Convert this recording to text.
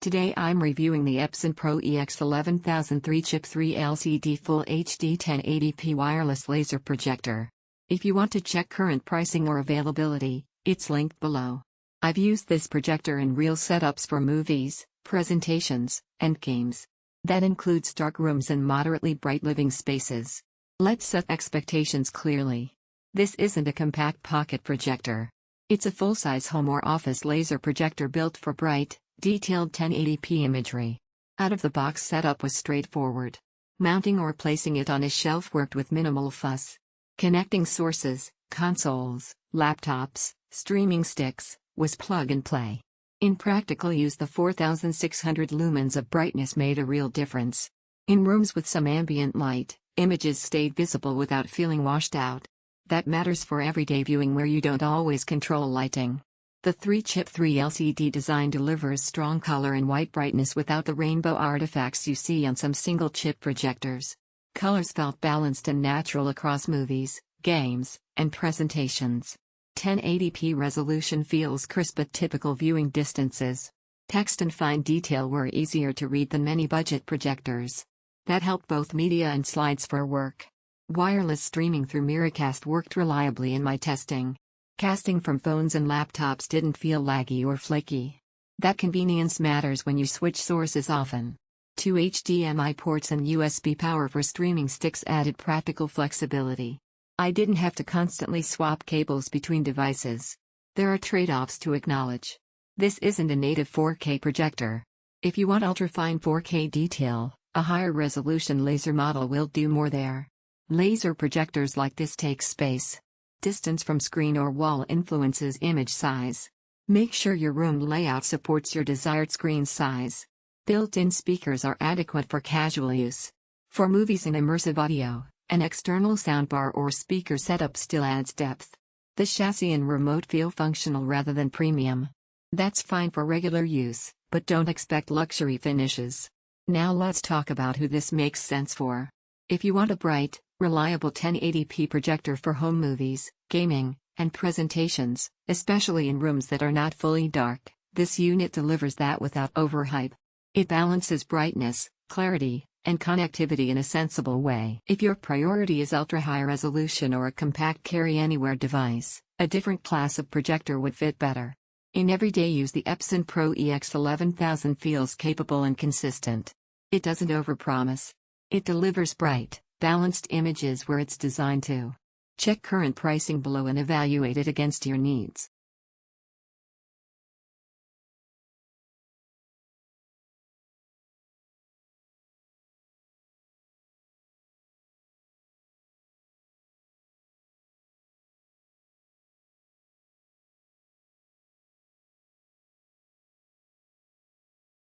Today I'm reviewing the Epson Pro EX11000 3-chip 3 LCD Full HD 1080p Wireless Laser Projector. If you want to check current pricing or availability, it's linked below. I've used this projector in real setups for movies, presentations, and games. That includes dark rooms and moderately bright living spaces. Let's set expectations clearly. This isn't a compact pocket projector. It's a full-size home or office laser projector built for bright, detailed 1080p imagery. Out-of-the-box setup was straightforward. Mounting or placing it on a shelf worked with minimal fuss. Connecting sources, consoles, laptops, streaming sticks, was plug and play. In practical use, the 4600 lumens of brightness made a real difference. In rooms with some ambient light, images stayed visible without feeling washed out. That matters for everyday viewing where you don't always control lighting. The 3-chip 3 LCD design delivers strong color and white brightness without the rainbow artifacts you see on some single-chip projectors. Colors felt balanced and natural across movies, games, and presentations. 1080p resolution feels crisp at typical viewing distances. Text and fine detail were easier to read than many budget projectors. That helped both media and slides for work. Wireless streaming through Miracast worked reliably in my testing. Casting from phones and laptops didn't feel laggy or flaky. That convenience matters when you switch sources often. 2 HDMI ports and USB power for streaming sticks added practical flexibility. I didn't have to constantly swap cables between devices. There are trade-offs to acknowledge. This isn't a native 4K projector. If you want ultra-fine 4K detail, a higher resolution laser model will do more there. Laser projectors like this take space. Distance from screen or wall influences image size. Make sure your room layout supports your desired screen size. Built-in speakers are adequate for casual use. For movies and immersive audio, an external soundbar or speaker setup still adds depth. The chassis and remote feel functional rather than premium. That's fine for regular use, but don't expect luxury finishes. Now let's talk about who this makes sense for. If you want a bright, reliable 1080p projector for home movies, gaming, and presentations, especially in rooms that are not fully dark, this unit delivers that without overhype. It balances brightness, clarity, and connectivity in a sensible way. If your priority is ultra-high resolution or a compact carry-anywhere device, a different class of projector would fit better. In everyday use, the Epson Pro EX11000 feels capable and consistent. It doesn't overpromise. It delivers bright, balanced images where it's designed to. Check current pricing below and evaluate it against your needs.